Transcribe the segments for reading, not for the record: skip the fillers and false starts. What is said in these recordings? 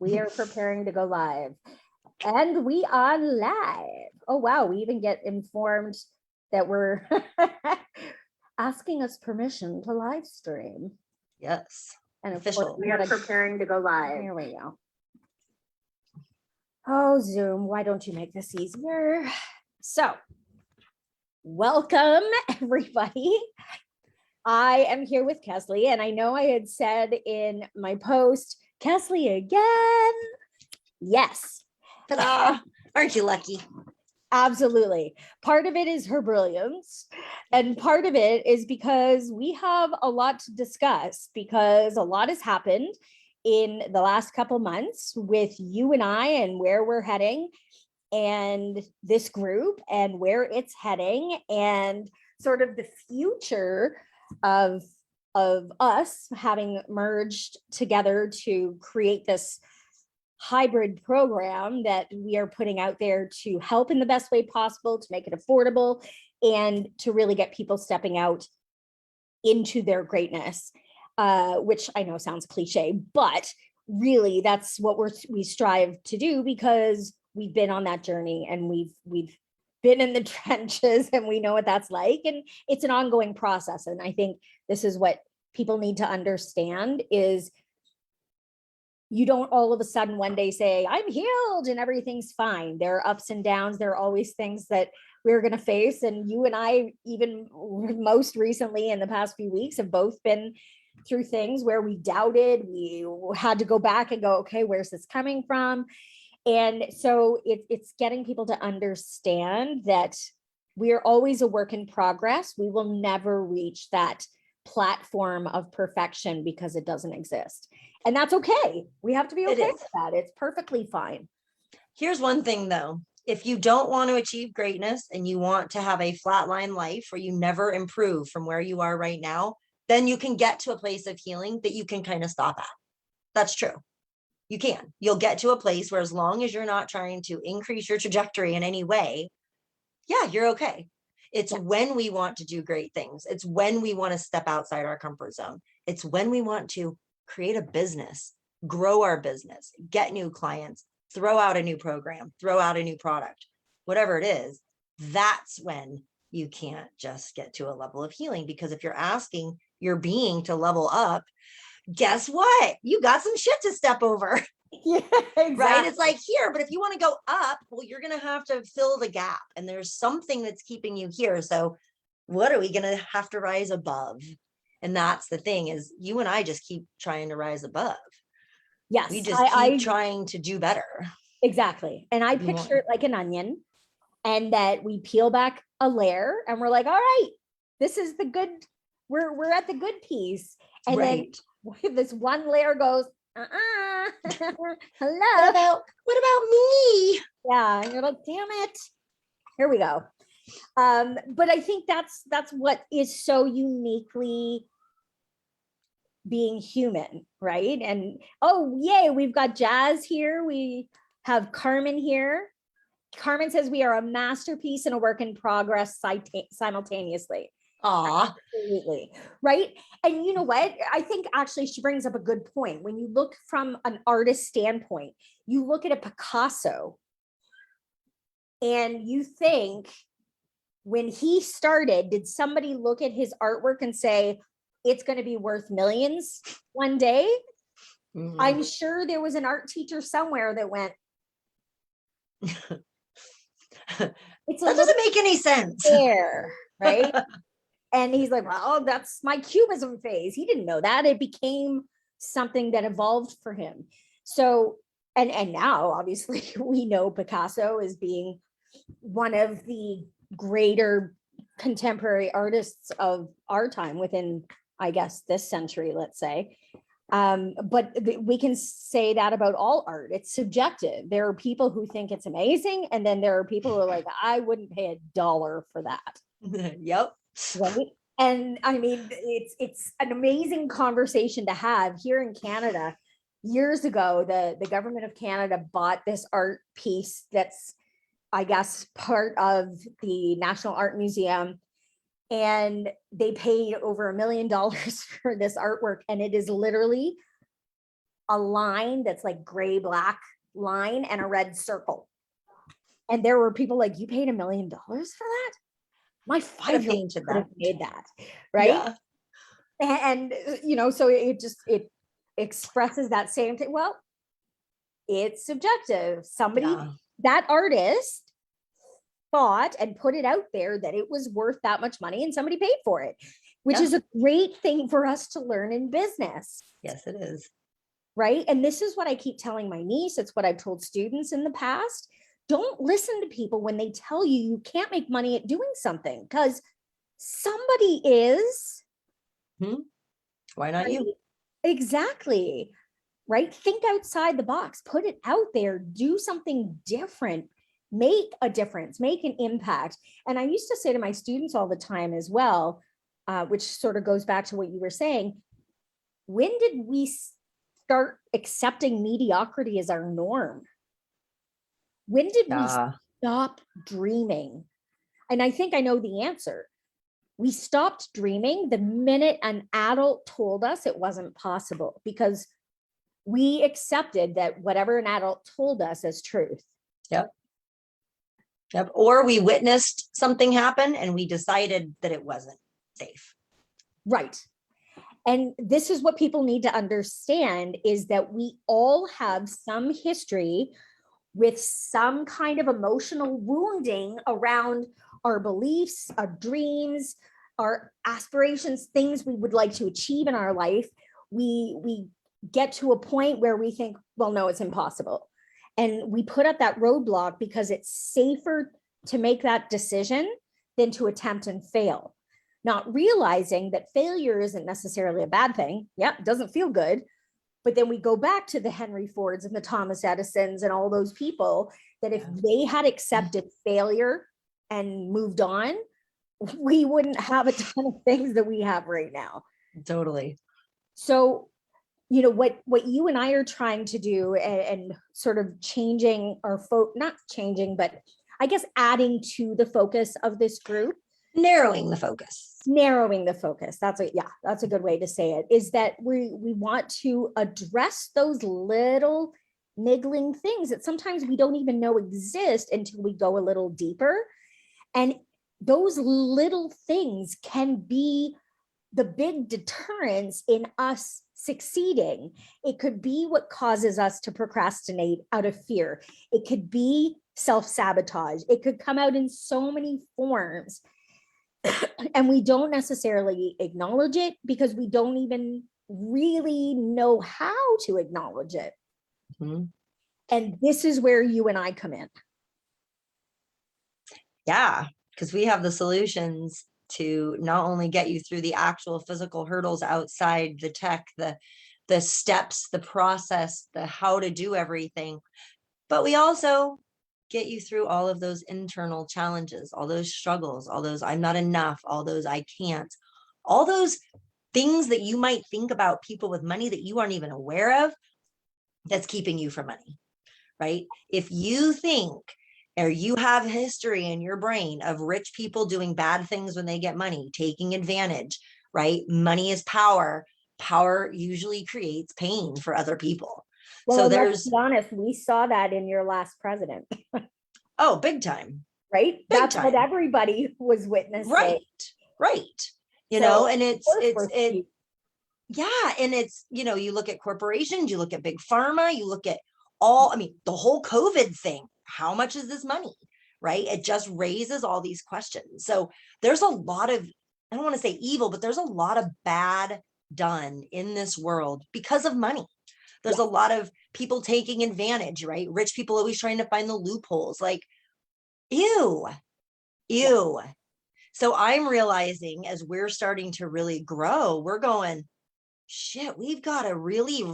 We are preparing to go live. And we are live. Oh, wow. We even get informed that we're asking us permission to live stream. Yes. And of Official. course, we are preparing to go live. Here we go. Oh, Zoom, why don't you make this easier? So, welcome, everybody. I am here with Keslie, and I know I had said in my post, Keslie again. Yes. Ta-da! Aren't you lucky? Absolutely. Part of it is her brilliance, and part of it is because we have a lot to discuss, because a lot has happened in the last couple months with you and I, and where we're heading, and this group and where it's heading, and sort of the future of us having merged together to create this hybrid program that we are putting out there to help in the best way possible, to make it affordable, and to really get people stepping out into their greatness, which I know sounds cliche, but really that's what we strive to do, because we've been on that journey and we've been in the trenches and we know what that's like, and it's an ongoing process. And I think this is what people need to understand is you don't all of a sudden one day say, I'm healed and everything's fine. There are ups and downs. There are always things that we're going to face. And you and I, even most recently in the past few weeks, have both been through things where we doubted, we had to go back and go, okay, where's this coming from? And so it's getting people to understand that we are always a work in progress. We will never reach that platform of perfection because it doesn't exist. And that's okay. We have to be okay with that. It's perfectly fine. Here's one thing though. If you don't want to achieve greatness and you want to have a flatline life where you never improve from where you are right now, then you can get to a place of healing that you can kind of stop at. That's true. You can. You'll get to a place where as long as you're not trying to increase your trajectory in any way, yeah, you're okay. It's when we want to do great things. It's when we want to step outside our comfort zone. It's when we want to create a business, grow our business, get new clients, throw out a new program, throw out a new product, whatever it is. That's when you can't just get to a level of healing, because if you're asking your being to level up, guess what? You got some shit to step over. Yeah, exactly. Right? It's like here, but if you want to go up, well, you're going to have to fill the gap, and there's something that's keeping you here. So what are we going to have to rise above? And that's the thing, is you and I just keep trying to rise above. Yes. We just keep trying to do better. Exactly. And I picture it like an onion, and that we peel back a layer and we're like, all right, this is the good, we're at the good piece. And right. Then this one layer goes, hello. What about me? Yeah. And you're like, damn it. Here we go. But I think that's what is so uniquely being human, right? And oh, yay, we've got Jazz here. We have Carmen here. Carmen says we are a masterpiece and a work in progress simultaneously. Aw. Absolutely. Right. And you know what? I think actually she brings up a good point. When you look from an artist standpoint, you look at a Picasso and you think, when he started, did somebody look at his artwork and say, it's going to be worth millions one day? Mm-hmm. I'm sure there was an art teacher somewhere that went, that doesn't make any sense. There, right? And he's like, well, that's my cubism phase. He didn't know that. It became something that evolved for him. So, and now obviously we know Picasso as being one of the greater contemporary artists of our time within, I guess, this century, let's say. But we can say that about all art. It's subjective. There are people who think it's amazing, and then there are people who are like, I wouldn't pay $1 for that. Yep. Right. And I mean, it's an amazing conversation to have here in Canada. Years ago, the government of Canada bought this art piece that's, I guess, part of the National Art Museum. And they paid over $1 million for this artwork. And it is literally a line that's like gray, black line and a red circle. And there were people like, you paid $1 million for that? My Could have 5-year-old painted could that. have made that, right? Yeah. And so it expresses that same thing. Well, it's subjective. Somebody, Yeah. that artist thought and put it out there that it was worth that much money, and somebody paid for it, which Yeah. is a great thing for us to learn in business. Yes, it is. Right. And this is what I keep telling my niece. It's what I've told students in the past. Don't listen to people when they tell you you can't make money at doing something, because somebody is. Why not Right? you? Exactly. Right. Think outside the box, put it out there, do something different, make a difference, make an impact. And I used to say to my students all the time as well, which sort of goes back to what you were saying. When did we start accepting mediocrity as our norm? When did we stop dreaming? And I think I know the answer. We stopped dreaming the minute an adult told us it wasn't possible, because we accepted that whatever an adult told us as truth. Yep. Or we witnessed something happen and we decided that it wasn't safe. Right. And this is what people need to understand, is that we all have some history with some kind of emotional wounding around our beliefs, our dreams, our aspirations, things we would like to achieve in our life. We get to a point where we think, well, no, it's impossible. And we put up that roadblock because it's safer to make that decision than to attempt and fail. Not realizing that failure isn't necessarily a bad thing. Yeah, it doesn't feel good. But then we go back to the Henry Fords and the Thomas Edisons and all those people that if they had accepted failure and moved on, we wouldn't have a ton of things that we have right now. Totally. So, what you and I are trying to do, and sort of changing our not changing, but I guess adding to the focus of this group. Narrowing the focus. That's a good way to say it, is that we want to address those little niggling things that sometimes we don't even know exist until we go a little deeper. And those little things can be the big deterrence in us succeeding. It could be what causes us to procrastinate out of fear. It could be self-sabotage. It could come out in so many forms. And we don't necessarily acknowledge it because we don't even really know how to acknowledge it. Mm-hmm. And this is where you and I come in. Yeah, because we have the solutions to not only get you through the actual physical hurdles outside the tech, the steps, the process, the how to do everything, but we also get you through all of those internal challenges, all those struggles, all those I'm not enough, all those I can't, all those things that you might think about people with money that you aren't even aware of, that's keeping you from money, right? If you think, or you have history in your brain of rich people doing bad things when they get money, taking advantage, right? Money is power. Power usually creates pain for other people. Well, so let's be honest, we saw that in your last president. Oh, big time. Right? Big That's time. what everybody was witnessing. Right. And it's, you look at corporations, you look at big pharma, you look at the whole COVID thing. How much is this money? Right? It just raises all these questions. So there's a lot of, I don't want to say evil, but there's a lot of bad done in this world because of money. There's a lot of people taking advantage, right? Rich people always trying to find the loopholes, like, ew. So I'm realizing as we're starting to really grow, we're going, shit, we've got to really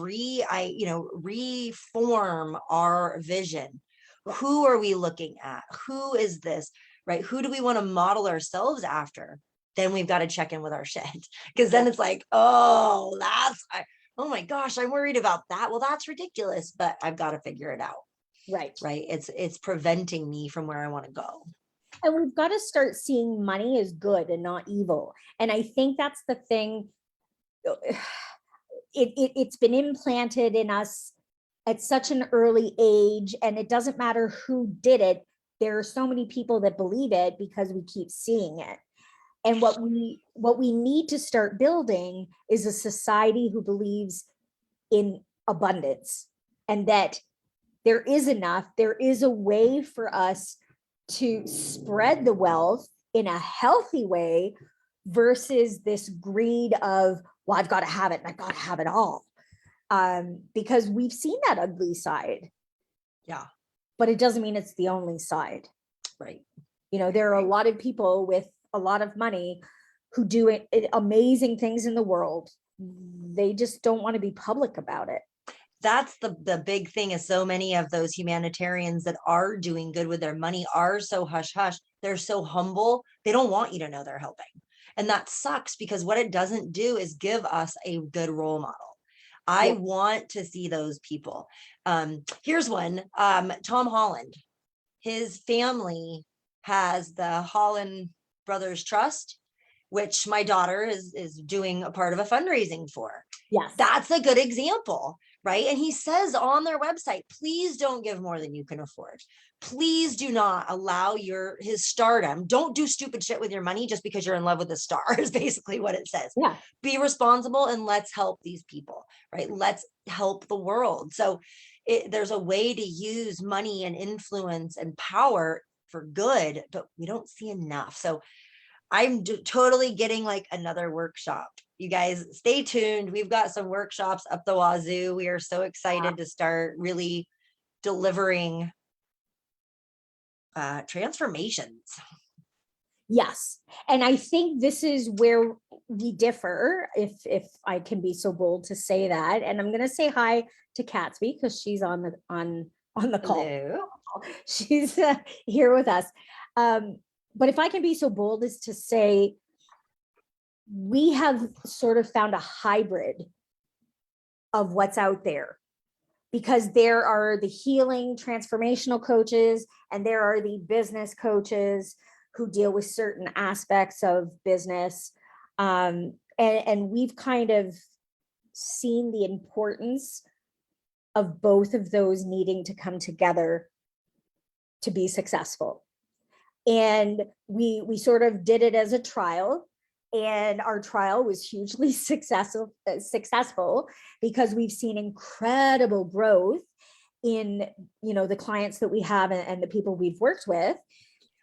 reform our vision. Who are we looking at? Who is this, right? Who do we want to model ourselves after? Then we've got to check in with our shit, because then it's like, oh my gosh, I'm worried about that. Well, that's ridiculous, but I've got to figure it out. Right. It's preventing me from where I want to go. And we've got to start seeing money as good and not evil. And I think that's the thing. it's been implanted in us at such an early age, and it doesn't matter who did it. There are so many people that believe it because we keep seeing it. And what we need to start building is a society who believes in abundance, and that there is enough, there is a way for us to spread the wealth in a healthy way versus this greed of, well, I've got to have it and I've got to have it all. Because we've seen that ugly side. Yeah. But it doesn't mean it's the only side. Right. You know, there are a lot of people with a lot of money who do amazing things in the world. They just don't want to be public about it. That's the big thing, is so many of those humanitarians that are doing good with their money are so hush hush. They're so humble. They don't want you to know they're helping. And that sucks, because what it doesn't do is give us a good role model. I want to see those people. Here's one, Tom Holland. His family has the Holland Brothers Trust, which my daughter is doing a part of a fundraising for. Yes. That's a good example, right? And he says on their website, please don't give more than you can afford. Please do not allow his stardom. Don't do stupid shit with your money just because you're in love with the star, is basically what it says. Yeah. Be responsible and let's help these people, right? Let's help the world. So there's a way to use money and influence and power for good, but we don't see enough. So I'm totally getting like another workshop. You guys stay tuned. We've got some workshops up the wazoo. We are so excited to start really delivering transformations. Yes. And I think this is where we differ, if I can be so bold to say that. And I'm going to say hi to Keslie, because she's on the call. Hello. She's here with us. But if I can be so bold as to say, we have sort of found a hybrid of what's out there, because there are the healing transformational coaches and there are the business coaches who deal with certain aspects of business. And we've kind of seen the importance of both of those needing to come together to be successful. And we sort of did it as a trial, and our trial was hugely successful because we've seen incredible growth in, you know, the clients that we have and the people we've worked with.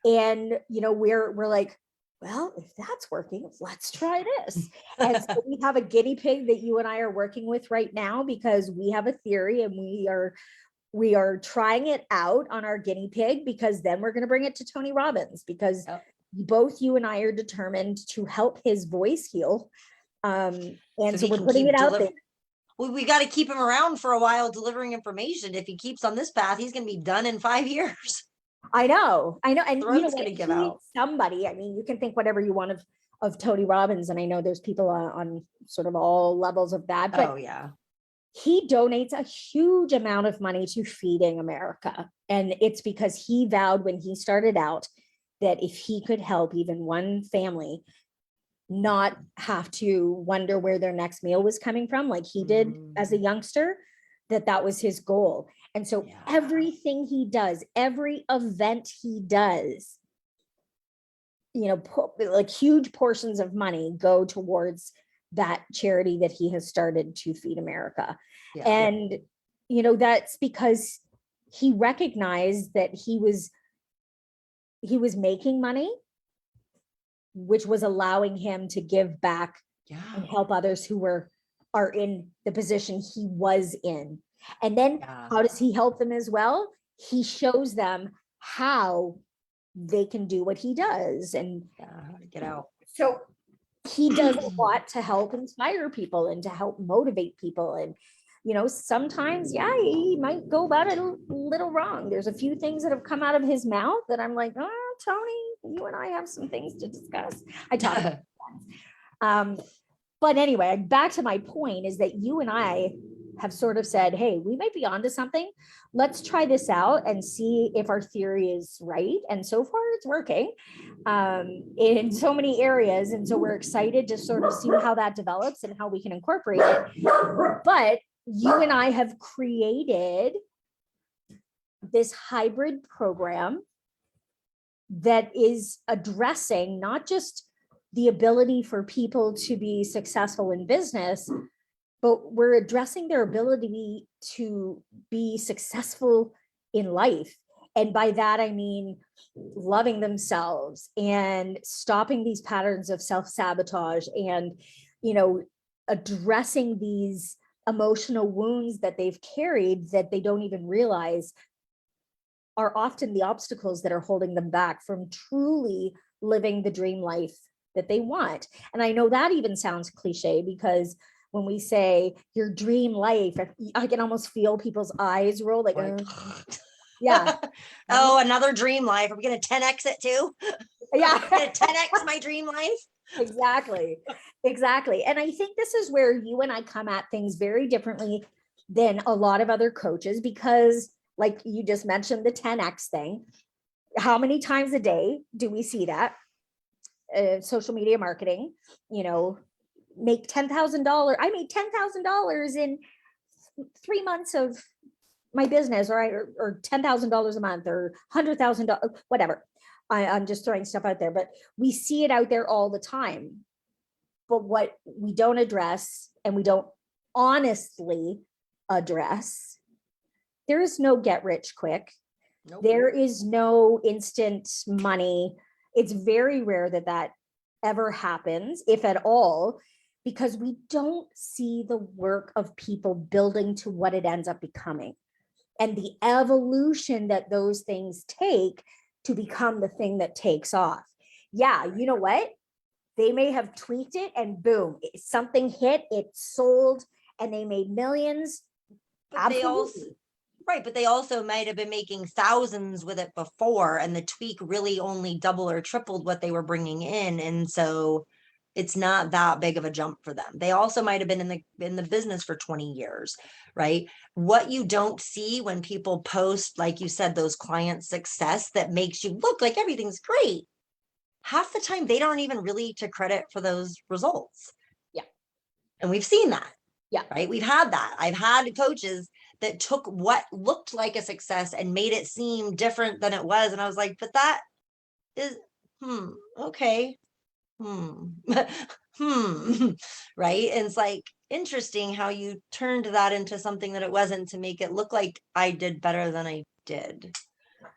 And, you know, we're like, well, if that's working, let's try this. And so we have a guinea pig that you and I are working with right now, because we have a theory and we are trying it out on our guinea pig, because then we're going to bring it to Tony Robbins, because both you and I are determined to help his voice heal. And so we're putting it out there. Well, we got to keep him around for a while delivering information. If he keeps on this path, he's going to be done in 5 years. I know. And you know, going to give out. Somebody, I mean, you can think whatever you want of Tony Robbins. And I know there's people on sort of all levels of that. But he donates a huge amount of money to Feeding America. And it's because he vowed when he started out that if he could help even one family not have to wonder where their next meal was coming from, like he did as a youngster, that was his goal. And so everything he does, every event he does, you know, like huge portions of money go towards that charity that he has started to Feed America. And, you know, that's because he recognized that he was making money, which was allowing him to give back and help others who are in the position he was in. And then how does he help them as well? He shows them how they can do what he does and get out. So he does a lot to help inspire people and to help motivate people. And, you know, sometimes, he might go about it a little wrong. There's a few things that have come out of his mouth that I'm like, oh, Tony, you and I have some things to discuss. I talk about that. But anyway, back to my point is that you and I have sort of said, hey, we might be onto something. Let's try this out and see if our theory is right. And so far it's working in so many areas. And so we're excited to sort of see how that develops and how we can incorporate it. But you and I have created this hybrid program that is addressing not just the ability for people to be successful in business, but we're addressing their ability to be successful in life. And by that, I mean loving themselves and stopping these patterns of self-sabotage and, addressing these emotional wounds that they've carried that they don't even realize are often the obstacles that are holding them back from truly living the dream life that they want. And I know that even sounds cliche, because when we say your dream life, I can almost feel people's eyes roll like, yeah. Oh, another dream life. Are we going to 10x it too? Yeah. 10x my dream life? Exactly. And I think this is where you and I come at things very differently than a lot of other coaches, because like you just mentioned the 10x thing. How many times a day do we see that? Social media marketing, make $10,000. I made $10,000 in 3 months of my business, or $10,000 a month, or $100,000, whatever. I'm just throwing stuff out there, but we see it out there all the time. But what we don't address, and we don't honestly address, there is no get rich quick. Nope. There is no instant money. It's very rare that ever happens, if at all, because we don't see the work of people building to what it ends up becoming and the evolution that those things take to become the thing that takes off. Yeah, you know what? They may have tweaked it and boom, something hit, it sold, and they made millions. But they also might have been making thousands with it before, and the tweak really only double or tripled what they were bringing in. And so it's not that big of a jump for them. They also might have been in the business for 20 years, right? What you don't see when people post, like you said, those client success that makes you look like everything's great, half the time they aren't even really to credit for those results. Yeah. And we've seen that. Yeah. Right. We've had that. I've had coaches that took what looked like a success and made it seem different than it was. And I was like, but that is, okay. Right. And it's like interesting how you turned that into something that it wasn't, to make it look like I did better than I did.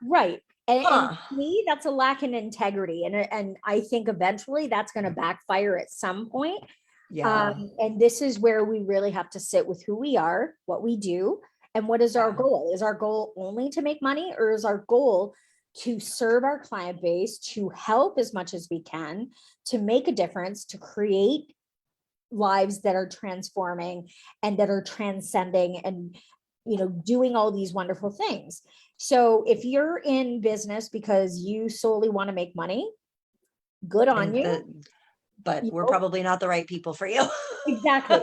Right. And to me, that's a lack in integrity. And I think eventually that's going to backfire at some point. Yeah. And this is where we really have to sit with who we are, what we do, and what is our goal. Is our goal only to make money, or is our goal to serve our client base, to help as much as we can, to make a difference, to create lives that are transforming and that are transcending and, doing all these wonderful things. So if you're in business because you solely want to make money, good on you. But we're probably not the right people for you. Exactly.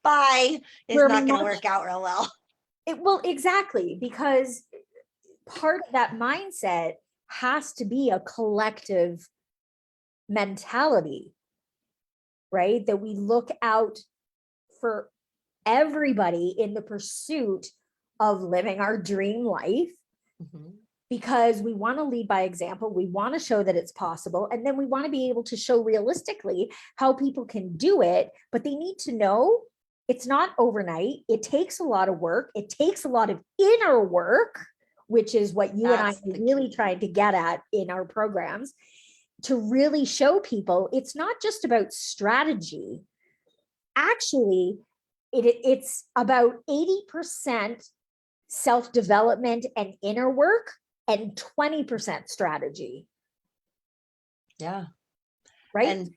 Bye. It's not going to work out real well. Exactly. Because part of that mindset has to be a collective mentality, right? That we look out for everybody in the pursuit of living our dream life. Mm-hmm. Because we want to lead by example. We want to show that it's possible. And then we want to be able to show realistically how people can do it. But they need to know it's not overnight. It takes a lot of work. It takes a lot of inner work, which is what you and I are really trying to get at in our programs, to really show people it's not just about strategy. Actually, it's about 80% self-development and inner work, and 20% strategy. Yeah. Right. And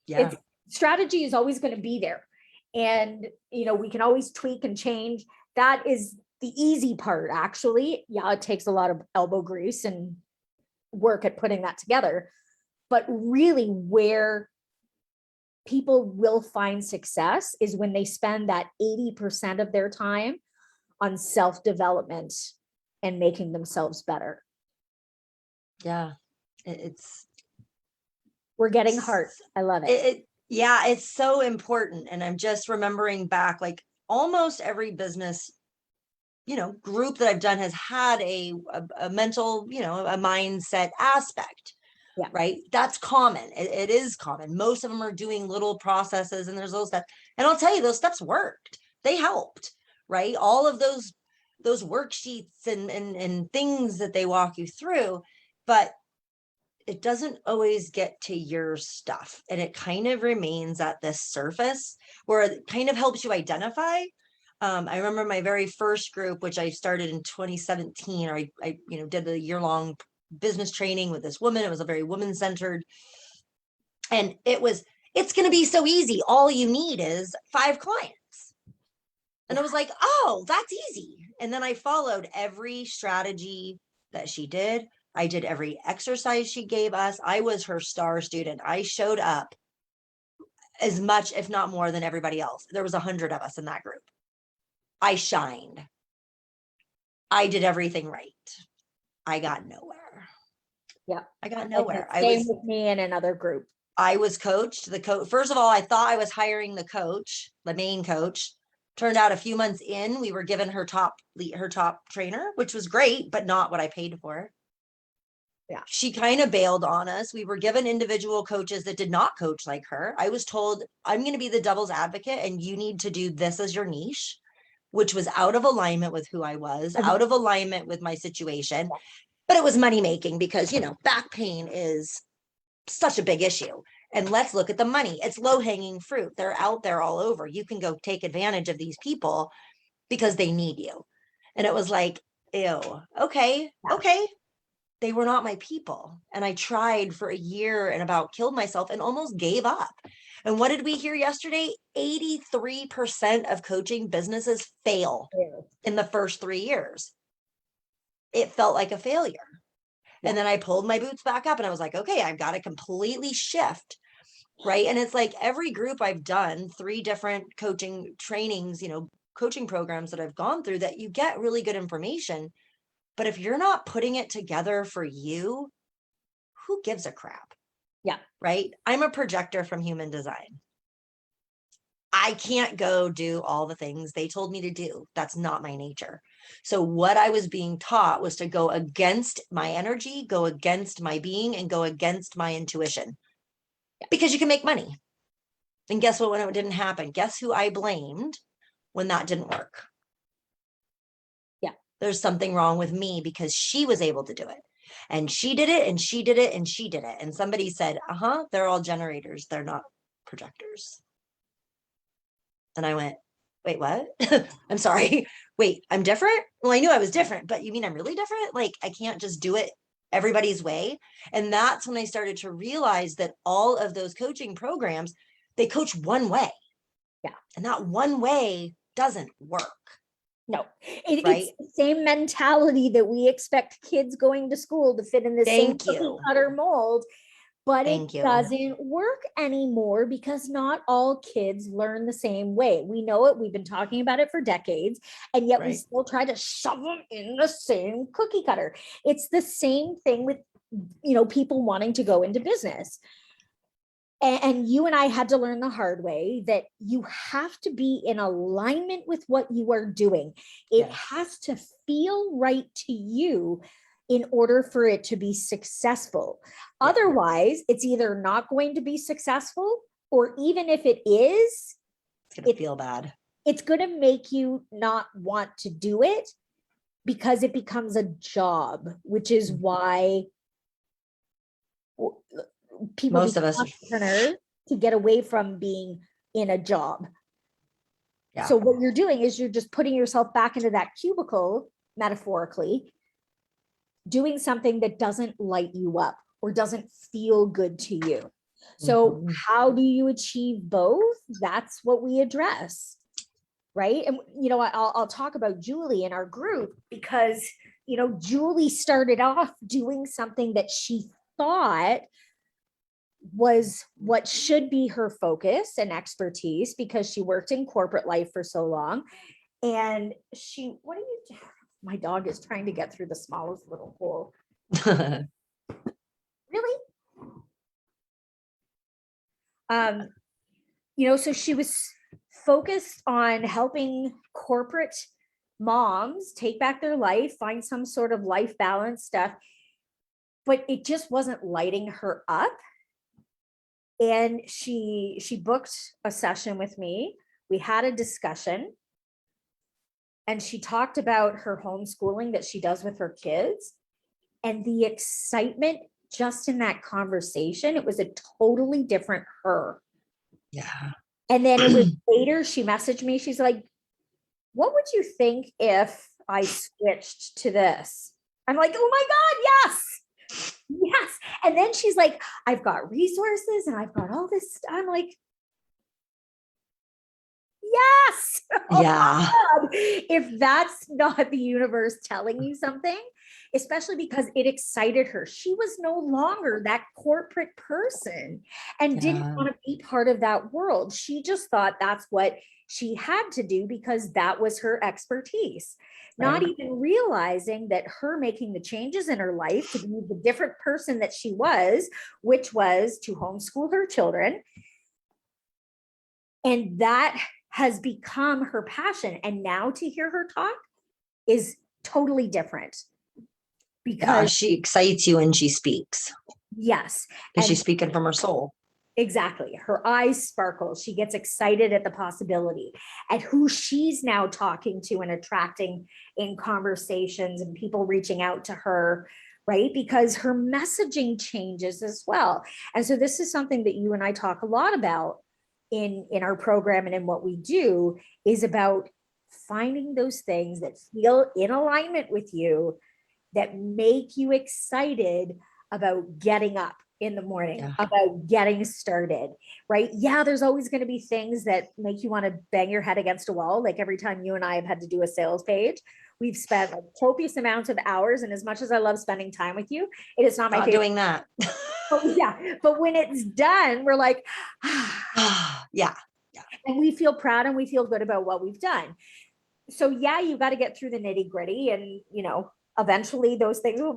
yeah, strategy is always going to be there. And, we can always tweak and change. That is the easy part, actually. Yeah, it takes a lot of elbow grease and work at putting that together. But really, where people will find success is when they spend that 80% of their time on self-development and making themselves better. Yeah. It's We're getting heart. I love it. Yeah, it's so important. And I'm just remembering back, like almost every business, group that I've done has had a mental, a mindset aspect. Yeah. Right. That's common. It is common. Most of them are doing little processes and there's those steps. And I'll tell you, those steps worked. They helped. Right. All of those worksheets and things that they walk you through, but it doesn't always get to your stuff. And it kind of remains at this surface where it kind of helps you identify. I remember my very first group, which I started in 2017, or I did a year-long business training with this woman. It was a very woman-centered. And it's going to be so easy. All you need is 5 clients. And I was like, oh, that's easy. And then I followed every strategy that she did. I did every exercise she gave us. I was her star student. I showed up as much, if not more, than everybody else. There was 100 of us in that group. I shined. I did everything right. I got nowhere. Yeah. I got nowhere. Same with me in another group. I was coached. First of all, I thought I was hiring the coach, the main coach. Turned out a few months in, we were given her top trainer, which was great, but not what I paid for. Yeah. She kind of bailed on us. We were given individual coaches that did not coach like her. I was told, I'm going to be the devil's advocate and you need to do this as your niche, which was out of alignment with who I was, out of alignment with my situation. But it was money making because, back pain is such a big issue. And let's look at the money. It's low hanging fruit. They're out there all over. You can go take advantage of these people because they need you. And it was like, ew, okay. They were not my people. And I tried for a year and about killed myself and almost gave up. And what did we hear yesterday? 83% of coaching businesses fail in the first 3 years. It felt like a failure. And then I pulled my boots back up and I was like, okay, I've got to completely shift. Right. And it's like every group I've done, 3 different coaching trainings, coaching programs that I've gone through, that you get really good information. But if you're not putting it together for you, who gives a crap? Yeah. Right. I'm a projector from Human Design. I can't go do all the things they told me to do. That's not my nature. So what I was being taught was to go against my energy, go against my being, and go against my intuition. Because you can make money. And guess what? When it didn't happen, guess who I blamed when that didn't work? Yeah. There's something wrong with me because she was able to do it. And she did it, and she did it, and she did it. And somebody said, they're all generators. They're not projectors. And I went, wait, what? I'm sorry. Wait, I'm different? Well, I knew I was different, but you mean I'm really different? Like, I can't just do it everybody's way. And that's when I started to realize that all of those coaching programs, they coach one way. Yeah. And that one way doesn't work. No, it's the same mentality that we expect kids going to school to fit in the same cookie cutter mold. But it doesn't work anymore because not all kids learn the same way. We know it. We've been talking about it for decades, and yet we still try to shove them in the same cookie cutter. It's the same thing with, people wanting to go into business. And you and I had to learn the hard way that you have to be in alignment with what you are doing. It has to feel right to you in order for it to be successful. Otherwise, it's either not going to be successful, or even if it is, it's going to feel bad. It's going to make you not want to do it because it becomes a job, which is why people most of us entrepreneurs to get away from being in a job. Yeah. So what you're doing is you're just putting yourself back into that cubicle, metaphorically, doing something that doesn't light you up or doesn't feel good to you. So how do you achieve both? That's what we address. Right. And, I'll talk about Julie in our group because, Julie started off doing something that she thought was what should be her focus and expertise, because she worked in corporate life for so long. And she, what are you doing? My dog is trying to get through the smallest little hole. Really? So she was focused on helping corporate moms take back their life, find some sort of life balance stuff, but it just wasn't lighting her up. And she booked a session with me. We had a discussion, and she talked about her homeschooling that she does with her kids, and the excitement just in that conversation. It was a totally different her. Yeah. And then it was later, she messaged me. She's like, what would you think if I switched to this? I'm like, oh my God, yes. Yes. And then she's like, I've got resources and I've got all this. I'm like, yes. Yeah. Oh, if that's not the universe telling you something, especially because it excited her. She was no longer that corporate person and didn't want to be part of that world. She just thought that's what she had to do because that was her expertise. Not even realizing that her making the changes in her life to be the different person that she was, which was to homeschool her children. And that has become her passion. And now to hear her talk is totally different. Because she excites you when she speaks. Yes. And she's speaking from her soul. Exactly. Her eyes sparkle. She gets excited at the possibility, at who she's now talking to and attracting in conversations and people reaching out to her, right? Because her messaging changes as well. And so this is something that you and I talk a lot about in our program and in what we do, is about finding those things that feel in alignment with you, that make you excited about getting up in the morning, about getting started, right? Yeah, there's always going to be things that make you want to bang your head against a wall. Like every time you and I have had to do a sales page, we've spent like copious amounts of hours. And as much as I love spending time with you, it is not my favorite. Doing that. But when it's done, we're like, yeah. And we feel proud and we feel good about what we've done. So yeah, you got to get through the nitty gritty, and eventually those things will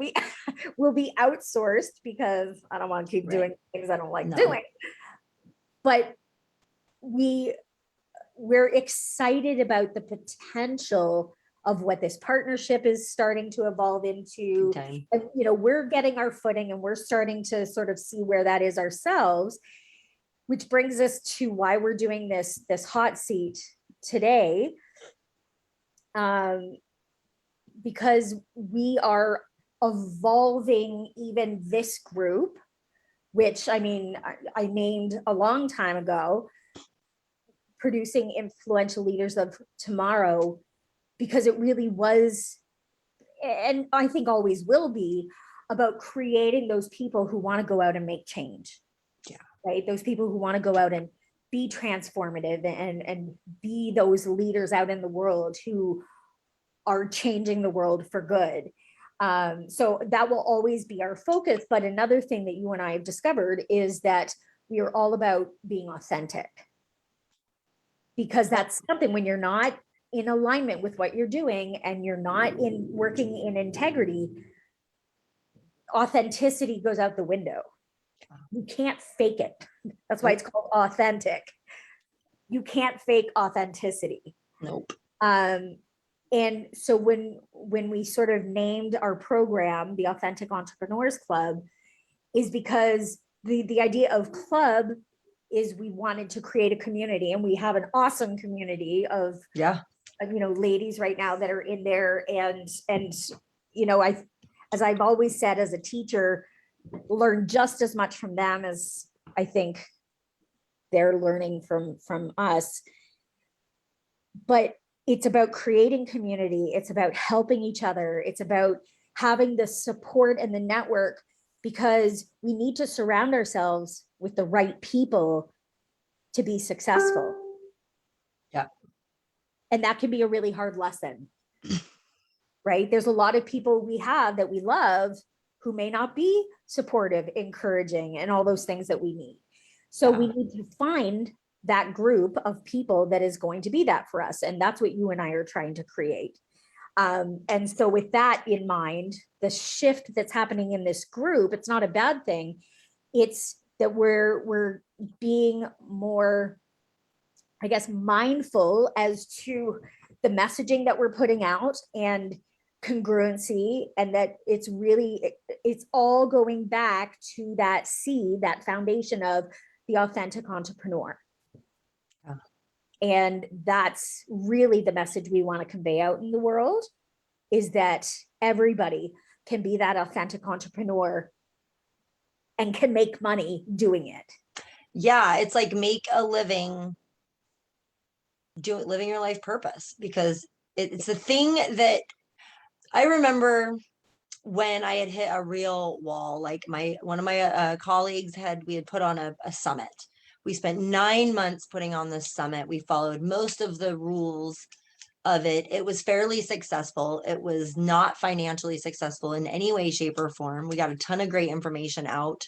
be outsourced, because I don't want to keep doing things I don't like doing. But we're excited about the potential of what this partnership is starting to evolve into. And we're getting our footing and we're starting to sort of see where that is ourselves, which brings us to why we're doing this hot seat today. Because we are evolving even this group, which I named a long time ago, Producing Influential Leaders of Tomorrow, because it really was, and I think always will be, about creating those people who want to go out and make change. Yeah. Right? Those people who want to go out and be transformative and be those leaders out in the world who are changing the world for good. So that will always be our focus. But another thing that you and I have discovered is that we are all about being authentic, because that's something, when you're not in alignment with what you're doing and you're not working in integrity, authenticity goes out the window. You can't fake it. That's why it's called authentic. You can't fake authenticity. Nope. And so when we sort of named our program the Authentic Entrepreneurs Club, is because the idea of club is we wanted to create a community, and we have an awesome community of ladies right now that are in there, and as I've always said, as a teacher, learn just as much from them as I think they're learning from us. But it's about creating community. It's about helping each other. It's about having the support and the network, because we need to surround ourselves with the right people to be successful. Yeah. And that can be a really hard lesson, right? There's a lot of people we have that we love who may not be supportive, encouraging, and all those things that we need. So we need to find that group of people that is going to be that for us. And that's what you and I are trying to create. And so with that in mind, the shift that's happening in this group, it's not a bad thing. It's that we're being more, I guess, mindful as to the messaging that we're putting out and congruency, and that it's all going back to that seed, that foundation of the authentic entrepreneur. Yeah. And that's really the message we want to convey out in the world, is that everybody can be that authentic entrepreneur and can make money doing it. Yeah, it's like make a living, living your life purpose, because it's the thing that I remember when I had hit a real wall. Like one of my colleagues we had put on a summit. We spent 9 months putting on this summit. We followed most of the rules of it. It was fairly successful. It was not financially successful in any way, shape, or form. We got a ton of great information out.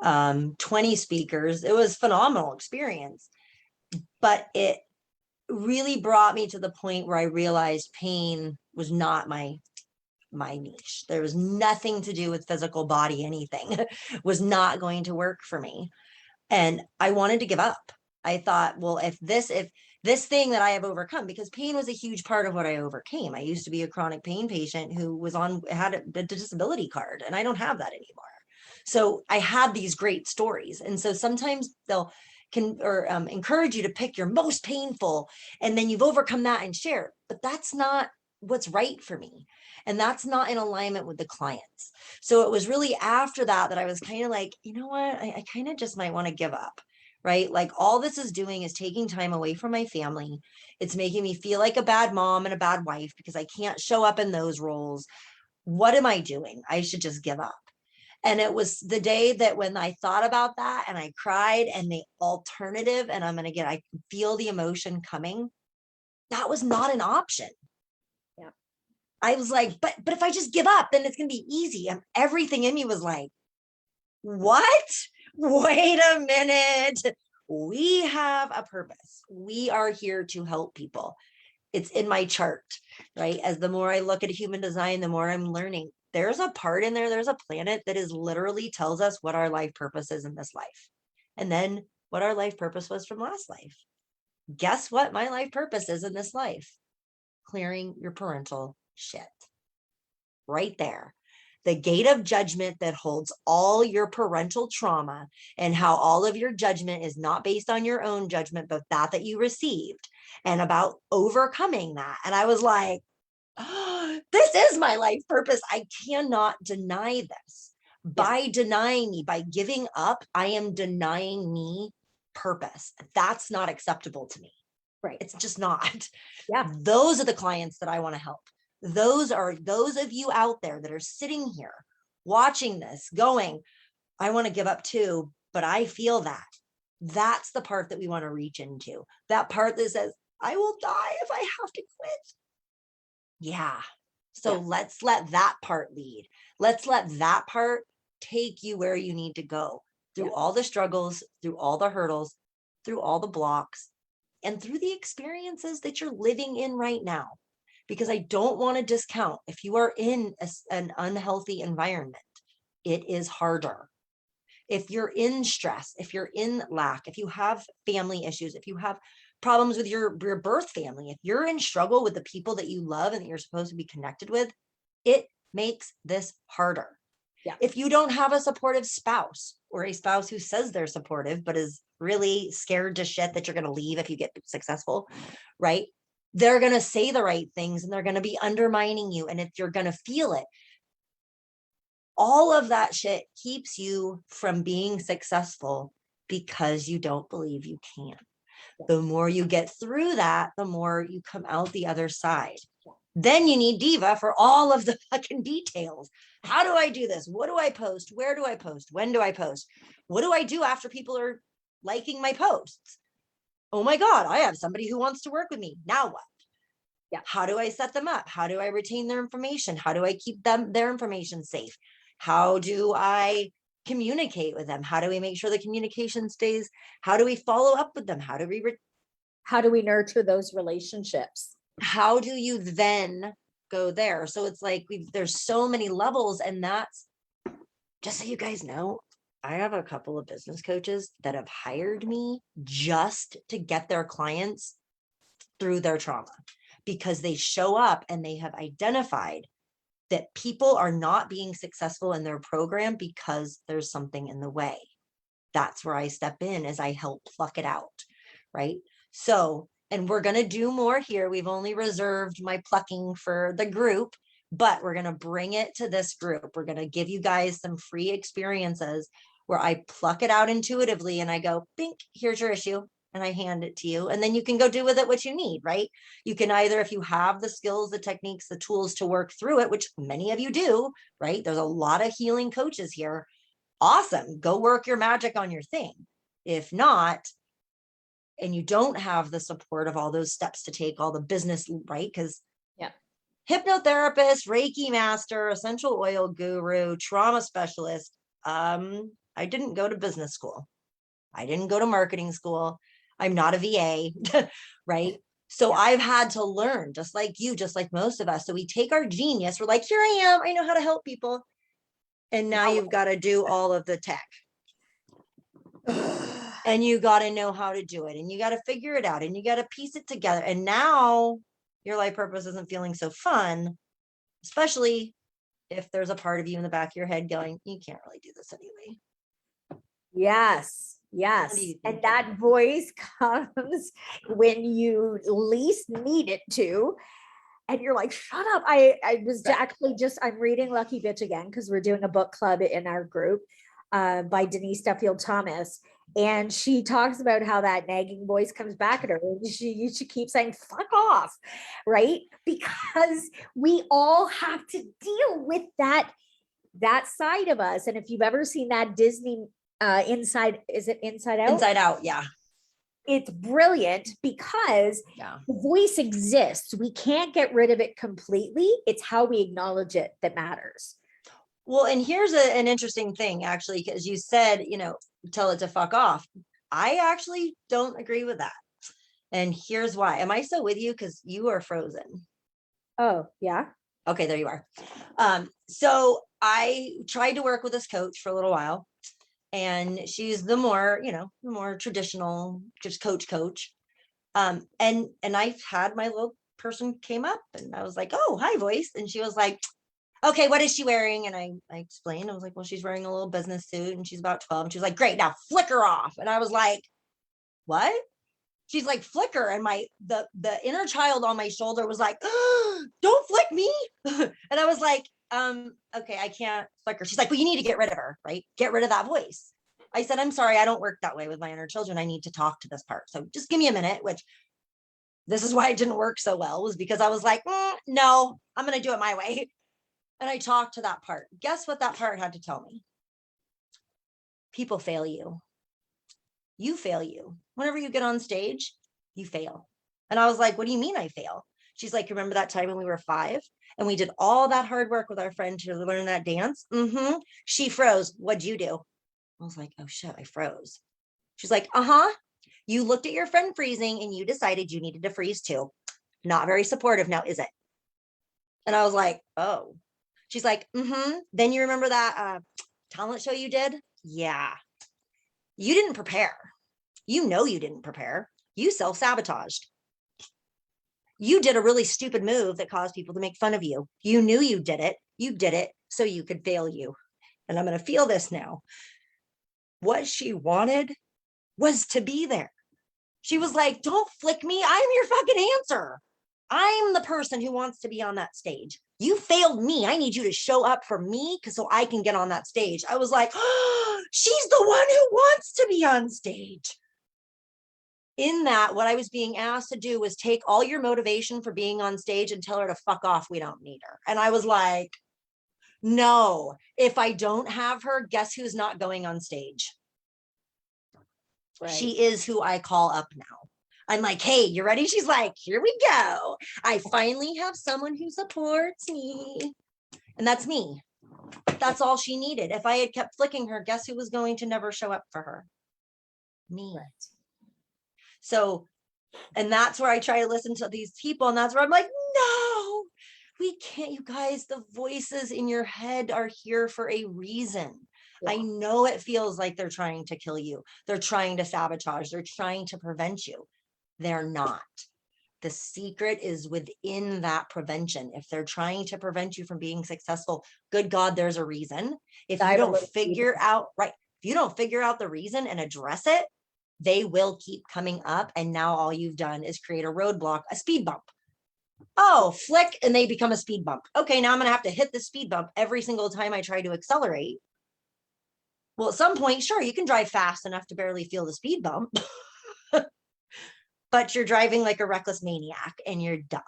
20 speakers. It was a phenomenal experience, but it really brought me to the point where I realized pain was not my niche. There was nothing to do with physical body. Anything was not going to work for me. And I wanted to give up. I thought, well, if this thing that I have overcome, because pain was a huge part of what I overcame. I used to be a chronic pain patient who had a disability card, and I don't have that anymore. So I had these great stories. And so sometimes they'll encourage you to pick your most painful, and then you've overcome that and share. But that's not what's right for me. And that's not in alignment with the clients. So it was really after that I was kind of like, you know what, I kind of just might want to give up, right? Like, all this is doing is taking time away from my family. It's making me feel like a bad mom and a bad wife because I can't show up in those roles. What am I doing? I should just give up. And it was the day that when I thought about that and I cried, and the alternative, and I can feel the emotion coming, that was not an option. Yeah. I was like, but if I just give up, then it's going to be easy. And everything in me was like, what? Wait a minute. We have a purpose. We are here to help people. It's in my chart, right? As the more I look at human design, the more I'm learning. There's a part in there, there's a planet that is literally tells us what our life purpose is in this life. And then what our life purpose was from last life. Guess what my life purpose is in this life? Clearing your parental shit. Right there. The gate of judgment that holds all your parental trauma, and how all of your judgment is not based on your own judgment, but that you received, and about overcoming that. And I was like, oh, this is my life purpose. I cannot deny this. By denying me, by giving up, I am denying me purpose. That's not acceptable to me. Right. It's just not. Yeah. Those are the clients that I want to help. Those are those of you out there that are sitting here watching this going, I want to give up too, but I feel that. That's the part that we want to reach into. That part that says, I will die if I have to quit. Yeah. So let's let that part lead. Let's let that part take you where you need to go, through all the struggles, through all the hurdles, through all the blocks, and through the experiences that you're living in right now. Because I don't want to discount, if you are in an unhealthy environment, it is harder. If you're in stress, if you're in lack, if you have family issues, if you have problems with your birth family, if you're in struggle with the people that you love and that you're supposed to be connected with, it makes this harder. Yeah. If you don't have a supportive spouse, or a spouse who says they're supportive, but is really scared to shit that you're going to leave if you get successful, right? They're going to say the right things and they're going to be undermining you. And if you're going to feel it, all of that shit keeps you from being successful because you don't believe you can. The more you get through that, the more you come out the other side. Then you need Diva for all of the fucking details. How do I do this? What do I post? Where do I post? When do I post? What do I do after people are liking my posts? Oh my God, I have somebody who wants to work with me. Now what? Yeah. How do I set them up? How do I retain their information? How do I keep their information safe? How do I communicate with them? How do we make sure the communication stays? How do we follow up with them? How do we nurture those relationships? how do you then go there? So it's like there's so many levels, and that's just so you guys know, I have a couple of business coaches that have hired me just to get their clients through their trauma, because they show up and they have identified that people are not being successful in their program because there's something in the way. That's where I step in, as I help pluck it out, right? So, and we're going to do more here. We've only reserved my plucking for the group, but we're going to bring it to this group. We're going to give you guys some free experiences where I pluck it out intuitively and I go, bink, here's your issue. And I hand it to you. And then you can go do with it what you need, right? You can either, if you have the skills, the techniques, the tools to work through it, which many of you do, right? There's a lot of healing coaches here. Awesome. Go work your magic on your thing. If not, and you don't have the support of all those steps to take, all the business, right? Because hypnotherapist, Reiki master, essential oil guru, trauma specialist. I didn't go to business school. I didn't go to marketing school. I'm not a VA, right? So I've had to learn, just like you, just like most of us. So we take our genius. We're like, here I am. I know how to help people. And now you've got to do all of the tech. And you got to know how to do it. And you got to figure it out. And you got to piece it together. And now your life purpose isn't feeling so fun, especially if there's a part of you in the back of your head going, you can't really do this anyway. Yes. And that voice comes when you least need it to. And you're like, shut up. I was actually I'm reading Lucky Bitch again, because we're doing a book club in our group by Denise Duffield Thomas. And she talks about how that nagging voice comes back at her. And she keeps saying, fuck off, right? Because we all have to deal with that side of us. And if you've ever seen that Disney is it Inside Out? Inside Out, yeah. It's brilliant because the voice exists. We can't get rid of it completely. It's how we acknowledge it that matters. Well, and here's an interesting thing, actually, because you said, tell it to fuck off. I actually don't agree with that. And here's why. Am I still with you? Because you are frozen. Oh, yeah. Okay, there you are. So I tried to work with this coach for a little while. And she's the more traditional, just coach. And I had my little person came up and I was like, oh, hi voice. And she was like, okay, what is she wearing? And I explained, I was like, well, she's wearing a little business suit and she's about 12. And she was like, great, now flicker off. And I was like, what? She's like, flicker. And the inner child on my shoulder was like, oh, don't flick me. And I was like, okay, I can't flicker. She's like, well, you need to get rid of her, right? Get rid of that voice. I said, I'm sorry, I don't work that way with my inner children. I need to talk to this part. So just give me a minute, which this is why it didn't work so well, was because I was like, no, I'm going to do it my way. And I talked to that part. Guess what that part had to tell me? People fail you. You fail you. Whenever you get on stage, you fail. And I was like, what do you mean I fail? She's like, remember that time when we were 5 and we did all that hard work with our friend to learn that dance? Mm-hmm. She froze. What'd you do? I was like, oh shit, I froze. She's like, you looked at your friend freezing and you decided you needed to freeze too. Not very supportive now, is it? And I was like, oh. She's like, then you remember that talent show you did? Yeah. You didn't prepare. You didn't prepare. You self-sabotaged. You did a really stupid move that caused people to make fun of you. You knew you did it. You did it so you could fail you. And I'm going to feel this now. What she wanted was to be there. She was like, don't flick me. I'm your fucking answer. I'm the person who wants to be on that stage. You failed me. I need you to show up for me so I can get on that stage. I was like, oh, she's the one who wants to be on stage. In that, what I was being asked to do was take all your motivation for being on stage and tell her to fuck off. We don't need her. And I was like, no, if I don't have her, guess who's not going on stage? Right. She is who I call up now. I'm like, hey, you ready? She's like, here we go. I finally have someone who supports me. And that's me. That's all she needed. If I had kept flicking her, guess who was going to never show up for her? Me. Right. So, and that's where I try to listen to these people. And that's where I'm like, no, we can't, you guys, the voices in your head are here for a reason. I Yeah. know it feels like they're trying to kill you. They're trying to sabotage. They're trying to prevent you. They're not. The secret is within that prevention. If they're trying to prevent you from being successful, good God, there's a reason. If you Dive a don't little figure deeper. out, right, if you don't figure out the reason and address it, they will keep coming up. And now all you've done is create a roadblock, a speed bump. Oh, flick, and they become a speed bump. Okay, now I'm going to have to hit the speed bump every single time I try to accelerate. Well, at some point, sure, you can drive fast enough to barely feel the speed bump, but you're driving like a reckless maniac and you're dumb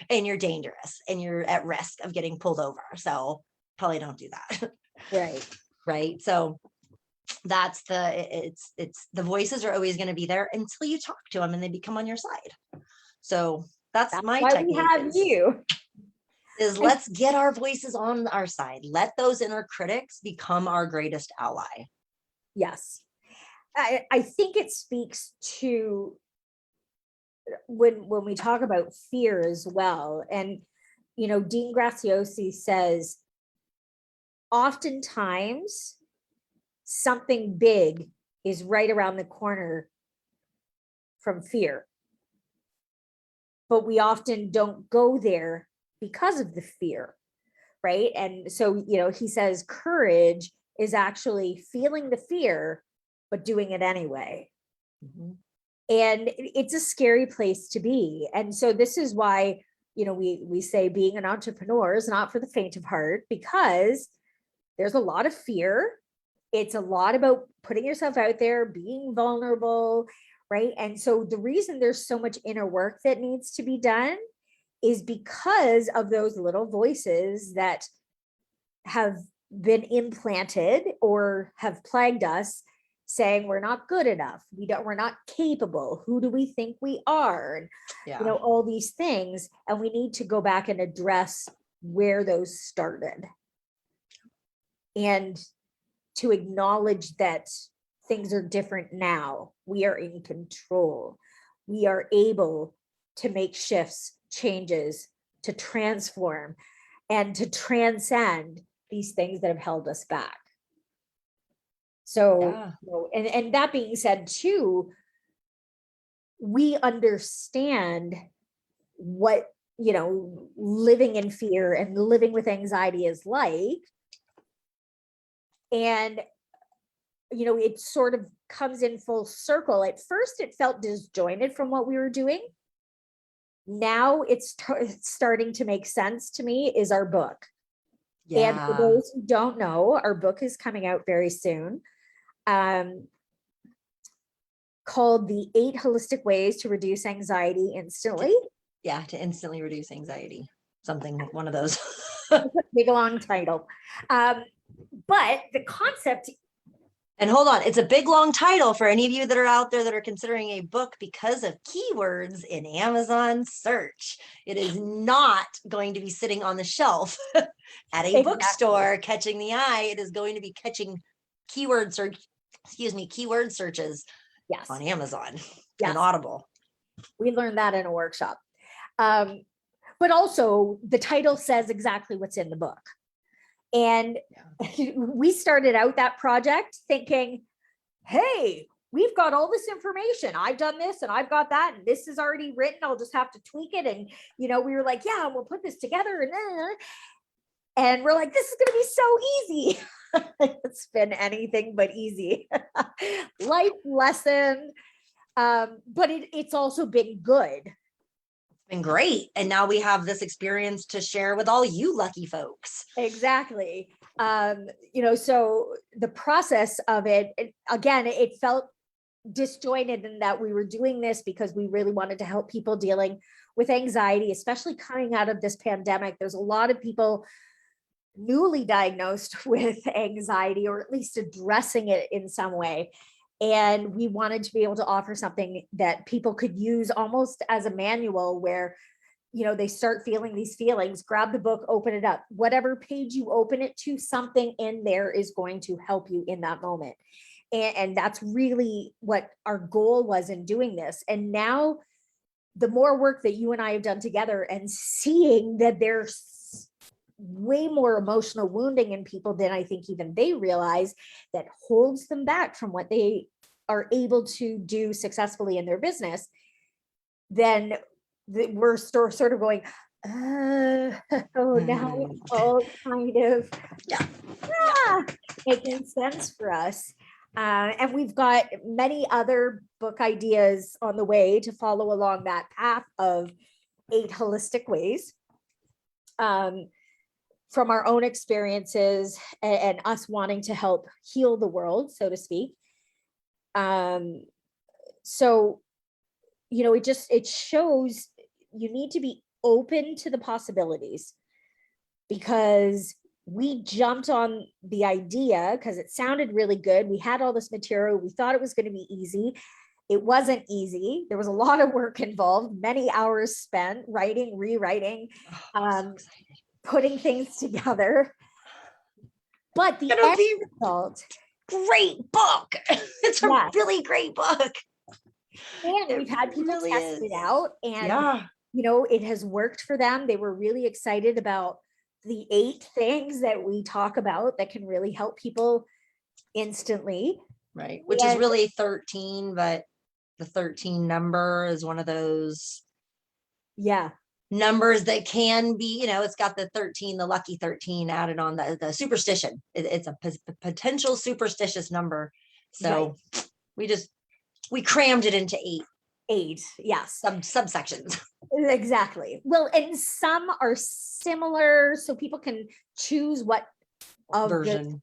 and you're dangerous and you're at risk of getting pulled over. So probably don't do that. Right. Right. So that's it's the voices are always going to be there until you talk to them and they become on your side. So that's my Why we technique have you. is let's get our voices on our side. Let those inner critics become our greatest ally. Yes. I think it speaks to when we talk about fear as well. And, Dean Graziosi says, oftentimes something big is right around the corner from fear. But we often don't go there because of the fear, right? And so, he says courage is actually feeling the fear, but doing it anyway. Mm-hmm. And it's a scary place to be. And so this is why, we say being an entrepreneur is not for the faint of heart, because there's a lot of fear. It's a lot about putting yourself out there, being vulnerable, right? And so the reason there's so much inner work that needs to be done is because of those little voices that have been implanted or have plagued us, saying we're not good enough, we're not capable, who do we think we are, and all these things. And we need to go back and address where those started, and to acknowledge that things are different now. We are in control. We are able to make shifts, changes, to transform and to transcend these things that have held us back. So, and that being said too, we understand what, living in fear and living with anxiety is like. And, it sort of comes in full circle. At first, it felt disjointed from what we were doing. Now it's starting to make sense to me, is our book. Yeah. And for those who don't know, our book is coming out very soon, called The 8 Holistic Ways to Reduce Anxiety Instantly. To instantly reduce anxiety. One of those. Big long title. But the concept. And hold on, it's a big long title for any of you that are out there that are considering a book because of keywords in Amazon search. It is not going to be sitting on the shelf at a bookstore catching the eye. It is going to be catching keyword searches on Amazon and Audible. We learned that in a workshop. But also the title says exactly what's in the book. And we started out that project thinking, hey, we've got all this information. I've done this and I've got that, and this is already written. I'll just have to tweak it. And, we were like, yeah, we'll put this together. And we're like, this is going to be so easy. It's been anything but easy. Life lesson. But it's also been good. Been great. And now we have this experience to share with all you lucky folks. Exactly. So the process of it, again, it felt disjointed in that we were doing this because we really wanted to help people dealing with anxiety, especially coming out of this pandemic. There's a lot of people newly diagnosed with anxiety, or at least addressing it in some way. And we wanted to be able to offer something that people could use almost as a manual, where they start feeling these feelings, grab the book, open it up, whatever page you open it to, something in there is going to help you in that moment. And that's really what our goal was in doing this. And now the more work that you and I have done together and seeing that there's way more emotional wounding in people than I think even they realize, that holds them back from what they are able to do successfully in their business, then we're sort of going, oh, now it's all kind of making sense for us. And we've got many other book ideas on the way to follow along that path of 8 holistic ways, from our own experiences and us wanting to help heal the world, so to speak. So, it shows you need to be open to the possibilities, because we jumped on the idea because it sounded really good. We had all this material. We thought it was going to be easy. It wasn't easy. There was a lot of work involved, many hours spent writing, rewriting, putting things together. But the end result, great book. It's a really great book. And we've had people test it out, and it has worked for them. They were really excited about the 8 things that we talk about that can really help people instantly. Right. Which is really 13, but the 13 number is one of those numbers that can be, it's got the 13, the lucky 13 added on, the superstition. It's a potential superstitious number. So we crammed it into 8. Yes. Subsections. Exactly. Well, and some are similar, so people can choose what version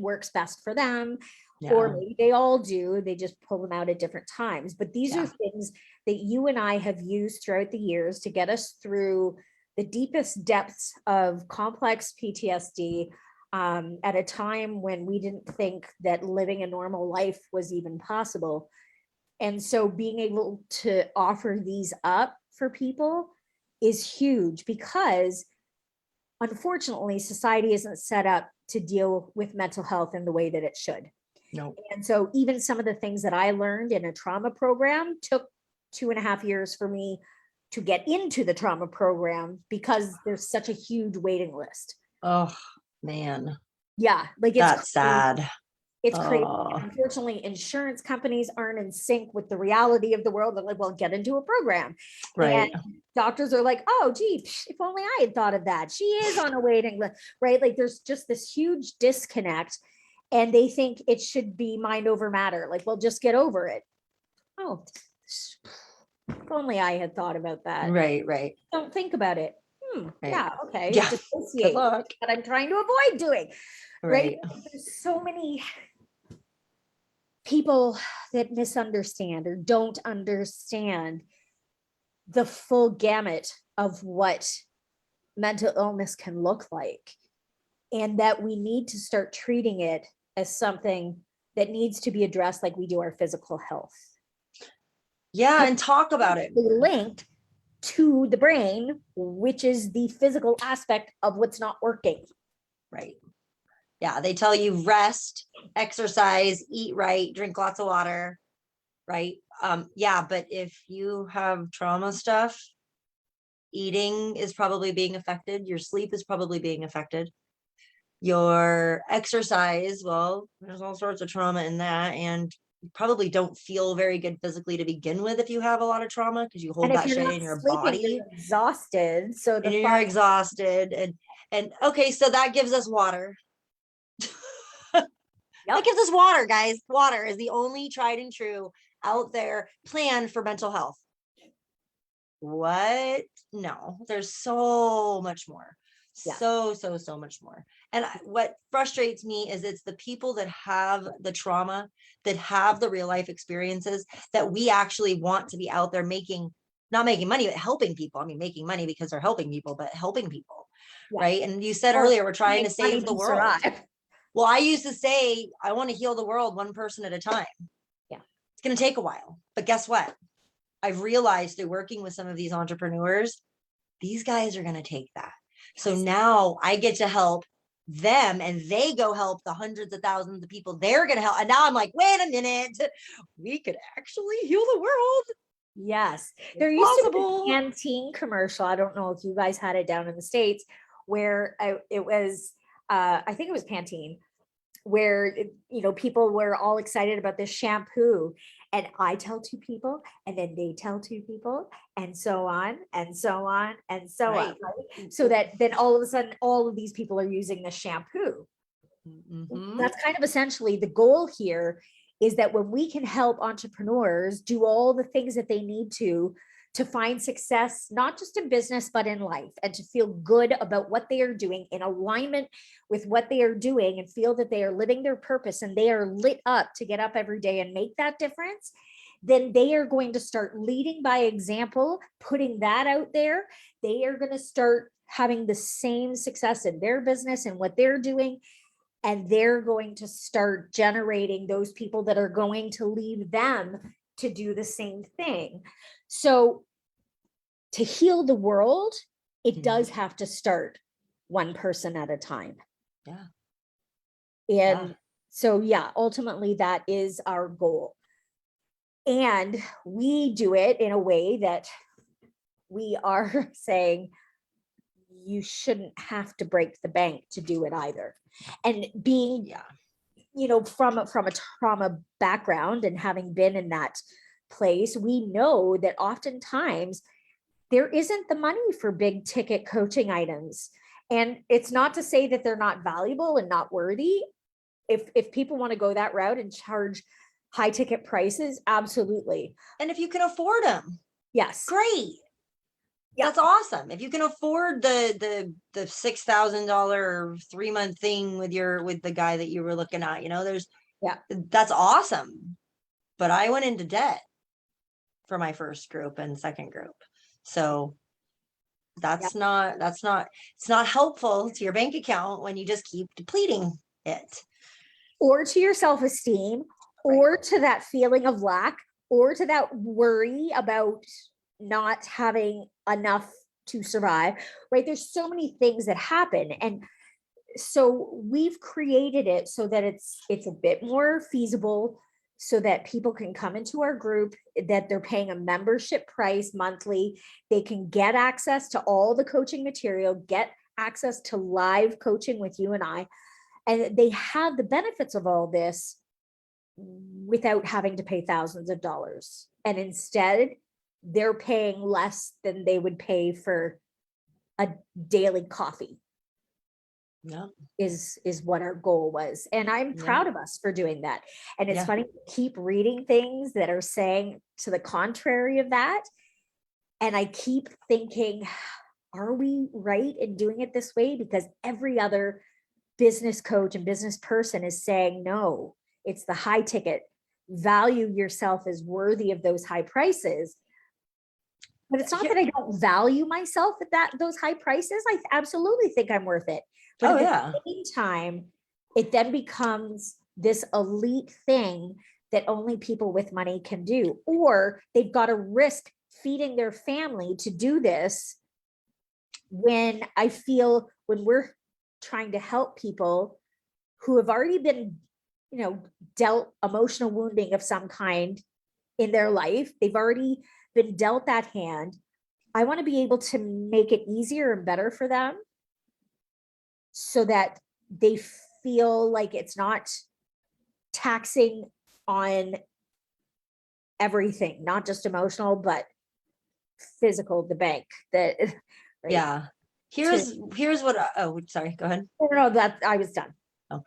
works best for them. Or maybe they all do, they just pull them out at different times. But these are things that you and I have used throughout the years to get us through the deepest depths of complex PTSD, at a time when we didn't think that living a normal life was even possible. And so being able to offer these up for people is huge, because unfortunately society isn't set up to deal with mental health in the way that it should. No. And so even some of the things that I learned in a trauma program took 2.5 years for me to get into the trauma program, because there's such a huge waiting list. Oh man. Yeah. Like that's sad. It's crazy. Unfortunately, insurance companies aren't in sync with the reality of the world. They're like, well, get into a program. Right. And doctors are like, oh, gee, if only I had thought of that. She is on a waiting list, right? Like there's just this huge disconnect, and they think it should be mind over matter. Like, well, just get over it. Oh, if only I had thought about that. Right. Don't think about it. Right. Yeah, okay. Yeah. Dissociate, what I'm trying to avoid doing. Right. There's so many people that misunderstand or don't understand the full gamut of what mental illness can look like, and that we need to start treating it as something that needs to be addressed like we do our physical health. Yeah, and talk about it. Linked to the brain, which is the physical aspect of what's not working. Right. Yeah, they tell you rest, exercise, eat right, drink lots of water, right? But if you have trauma stuff, eating is probably being affected. Your sleep is probably being affected. Your exercise, well, there's all sorts of trauma in that, and you probably don't feel very good physically to begin with if you have a lot of trauma, because you hold that shit in your body. You're exhausted, so you're exhausted, and okay, so that gives us water. That gives us water, guys. Water is the only tried and true out there plan for mental health. What? No, there's so much more. So much more. And what frustrates me is it's the people that have the trauma, that have the real life experiences, that we actually want to be out there not making money, but helping people. I mean, making money because they're helping people, but helping people. Right. And you said earlier, we're trying to save the world. Well, I used to say, I want to heal the world one person at a time. Yeah. It's going to take a while. But guess what? I've realized through working with some of these entrepreneurs these guys are going to take that. So now I get to help them, and they go help the hundreds of thousands of people they're going to help. And now I'm like, wait a minute, we could actually heal the world. Yes. It's There used to be possible. a Pantene commercial. I don't know if you guys had it down in the States, where it was, I think it was Pantene, where, people were all excited about this shampoo. And I tell two people, and then they tell two people, and so on, and so on, and so on. Right. Right? So that then all of a sudden, all of these people are using the shampoo. Mhm. That's kind of essentially the goal here, is that when we can help entrepreneurs do all the things that they need to find success, not just in business, but in life, and to feel good about what they are doing in alignment with what they are doing, and feel that they are living their purpose and they are lit up to get up every day and make that difference, then they are going to start leading by example, putting that out there. They are going to start having the same success in their business and what they're doing. And they're going to start generating those people that are going to leave them to do the same thing. So to heal the world, it does have to start one person at a time. Yeah. And so, ultimately that is our goal. And we do it in a way that we are saying, you shouldn't have to break the bank to do it either. And being, from a trauma background and having been in that place, we know that oftentimes there isn't the money for big ticket coaching items. And it's not to say that they're not valuable and not worthy. If people want to go that route and charge high ticket prices, absolutely. And if you can afford them, yes, great. Yeah. That's awesome. If you can afford the $6,000 3-month thing with the guy that you were looking at, that's awesome. But I went into debt for my first group and second group. So it's not helpful to your bank account when you just keep depleting it. Or to your self-esteem, or to that feeling of lack, or to that worry about not having enough to survive, right? There's so many things that happen. And so we've created it so that it's a bit more feasible, so that people can come into our group, that they're paying a membership price monthly. They can get access to all the coaching material, get access to live coaching with you and I, and they have the benefits of all this without having to pay thousands of dollars. And instead, they're paying less than they would pay for a daily coffee. Yeah. Is what our goal was. And I'm proud of us for doing that. And it's funny to keep reading things that are saying to the contrary of that. And I keep thinking, are we right in doing it this way? Because every other business coach and business person is saying, no, it's the high ticket. Value yourself as worthy of those high prices. But it's not that I don't value myself at those high prices. I absolutely think I'm worth it. But at the same time, it then becomes this elite thing that only people with money can do, or they've got to risk feeding their family to do this. When I feel, when we're trying to help people who have already been, dealt emotional wounding of some kind in their life, they've already been dealt that hand. I want to be able to make it easier and better for them, so that they feel like it's not taxing on everything, not just emotional, but physical, the bank. That right? Yeah. Here's what sorry, go ahead. No, that I was done. Oh.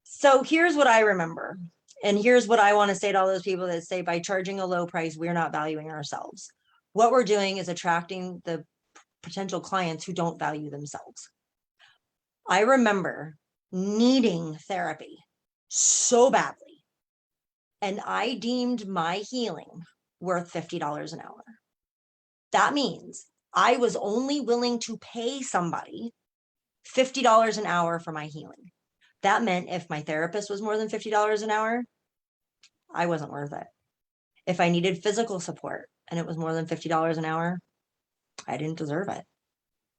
So here's what I remember. And here's what I want to say to all those people that say, by charging a low price, we're not valuing ourselves. What we're doing is attracting the potential clients who don't value themselves. I remember needing therapy so badly, and I deemed my healing worth $50 an hour. That means I was only willing to pay somebody $50 an hour for my healing. That meant if my therapist was more than $50 an hour, I wasn't worth it. If I needed physical support and it was more than $50 an hour, I didn't deserve it.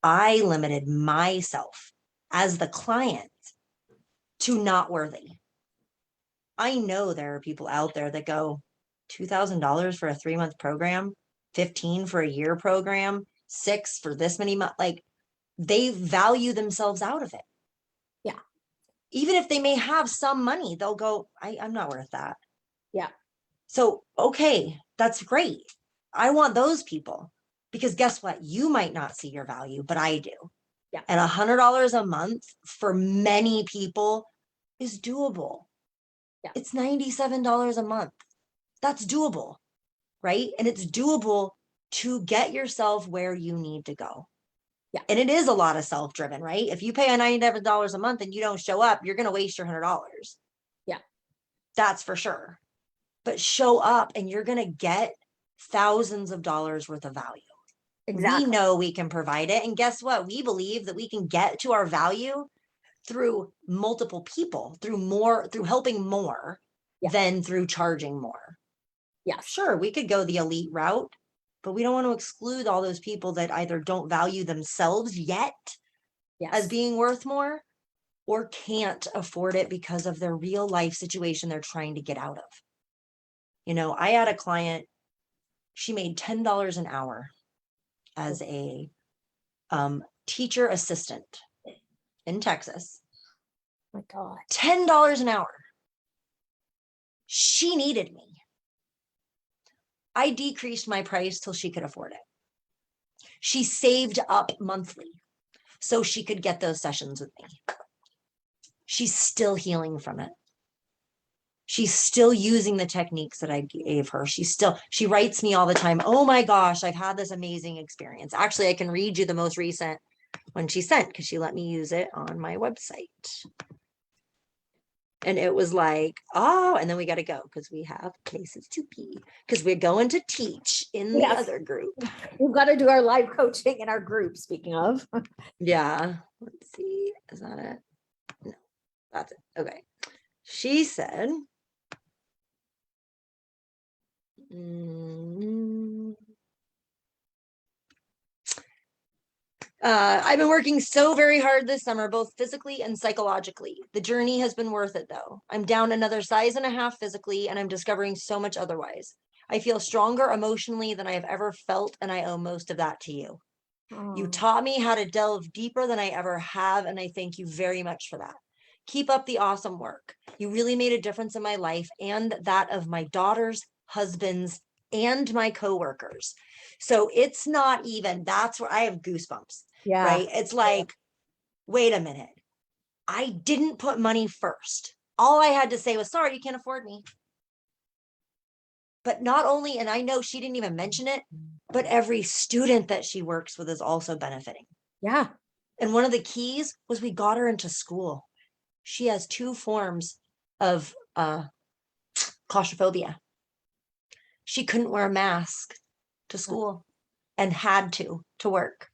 I limited myself as the client to not worthy. I know there are people out there that go $2,000 for a 3-month program, 15 for a year program, 6 for this many months. Like, they value themselves out of it. Yeah. Even if they may have some money, they'll go, I'm not worth that. Yeah. So, okay, that's great. I want those people, because guess what? You might not see your value, but I do. Yeah. And $100 a month for many people is doable. Yeah. It's $97 a month. That's doable, right? And it's doable to get yourself where you need to go. Yeah. And it is a lot of self-driven, right? If you pay a $97 a month and you don't show up, you're going to waste your $100. Yeah. That's for sure. But show up and you're going to get thousands of dollars worth of value. Exactly. We know we can provide it. And guess what? We believe that we can get to our value through multiple people, through helping more than through charging more. Yeah. Sure, we could go the elite route, but we don't want to exclude all those people that either don't value themselves yet as being worth more, or can't afford it because of their real life situation they're trying to get out of. You know, I had a client, she made $10 an hour as a teacher assistant in Texas. Oh my God. $10 an hour. She needed me. I decreased my price till she could afford it. She saved up monthly so she could get those sessions with me. She's still healing from it. She's still using the techniques that I gave her. She writes me all the time. Oh my gosh, I've had this amazing experience. Actually, I can read you the most recent one she sent because she let me use it on my website. And it was like, oh, and then we got to go because we have places to be, because we're going to teach in the other group. We've got to do our live coaching in our group, speaking of. Yeah. Let's see. Is that it? No, that's it. Okay. She said, I've been working so very hard this summer, both physically and psychologically. The journey has been worth it, though. I'm down another size and a half physically, and I'm discovering so much otherwise. I feel stronger emotionally than I have ever felt, and I owe most of that to you. You taught me how to delve deeper than I ever have, and I thank you very much for that. Keep up the awesome work. You really made a difference in my life and that of my daughters, husbands, and my coworkers. So it's not even, that's where I have goosebumps. Yeah. Right? It's like, wait a minute. I didn't put money first. All I had to say was, sorry, you can't afford me. But not only, and I know she didn't even mention it, but every student that she works with is also benefiting. Yeah. And one of the keys was we got her into school. She has 2 forms of claustrophobia. She couldn't wear a mask to school and had to work.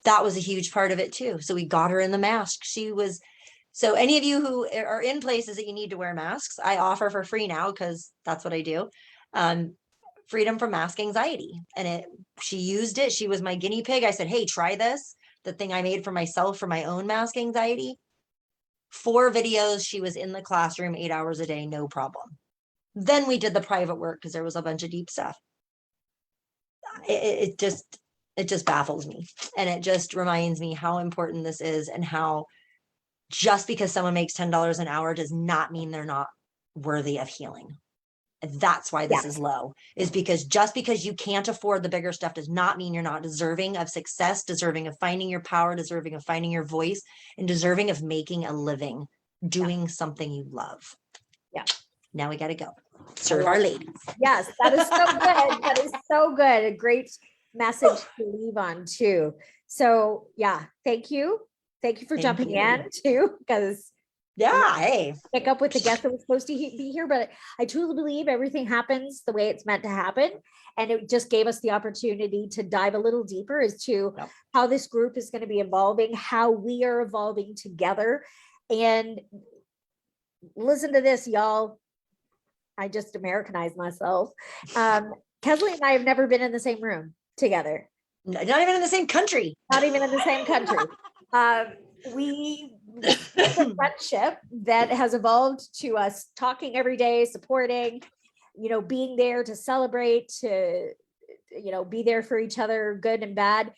That was a huge part of it too. So we got her in the mask. So any of you who are in places that you need to wear masks, I offer for free now because that's what I do. Freedom from mask anxiety. And she used it. She was my guinea pig. I said, hey, try this. The thing I made for myself for my own mask anxiety. 4 videos. She was in the classroom 8 hours a day, no problem. Then we did the private work because there was a bunch of deep stuff. It just baffles me. And it just reminds me how important this is, and how just because someone makes $10 an hour does not mean they're not worthy of healing. That's why this is low, is because just because you can't afford the bigger stuff does not mean you're not deserving of success, deserving of finding your power, deserving of finding your voice, and deserving of making a living, doing something you love. Yeah. Now we got to go serve our ladies. Yes, that is so good. That is so good. A great message to leave on too. So yeah, thank you. Thank you for jumping in too, because hey, pick up with the guest that was supposed to be here, but I truly believe everything happens the way it's meant to happen. And it just gave us the opportunity to dive a little deeper as to how this group is going to be evolving, how we are evolving together. And listen to this, y'all. I just Americanized myself. Keslie and I have never been in the same room together. Not even in the same country. Not even in the same country. We built a friendship that has evolved to us talking every day, supporting, being there to celebrate, to, be there for each other, good and bad.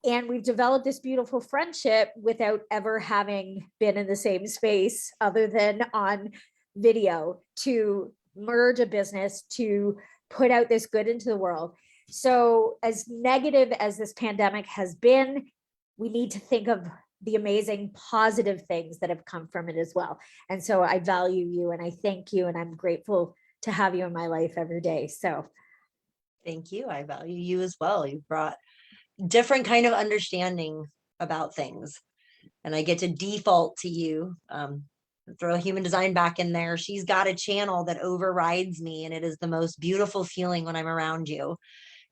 And we've developed this beautiful friendship without ever having been in the same space other than on video, to merge a business, to put out this good into the world. So as negative as this pandemic has been, we need to think of the amazing positive things that have come from it as well. And so I value you and I thank you, and I'm grateful to have you in my life every day. So thank you. I value you as well. You've brought different kind of understanding about things, and I get to default to you. Throw human design back in there. She's got a channel that overrides me, and it is the most beautiful feeling when I'm around you,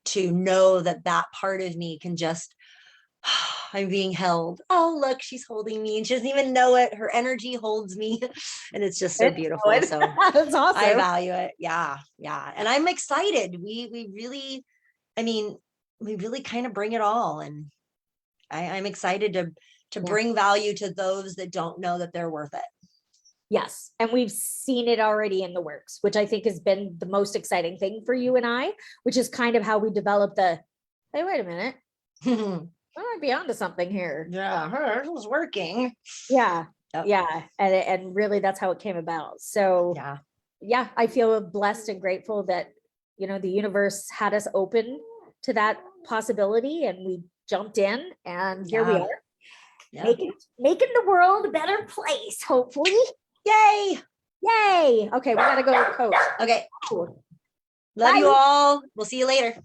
to know that that part of me can just, I'm being held. Oh, look, she's holding me and she doesn't even know it. Her energy holds me and it's just so beautiful. So that's awesome. I value it. Yeah. Yeah. And I'm excited. We really, we really kind of bring it all. And I'm excited to bring value to those that don't know that they're worth it. Yes. And we've seen it already in the works, which I think has been the most exciting thing for you and I, which is kind of how we developed hey, wait a minute. I might be onto something here. Yeah, hers was working. Yeah. Yep. Yeah. And really that's how it came about. So yeah, I feel blessed and grateful that, the universe had us open to that possibility, and we jumped in, and here we are. Making the world a better place, hopefully. Yay. Yay. Okay, we gotta go coach. Okay. Love you all. We'll see you later.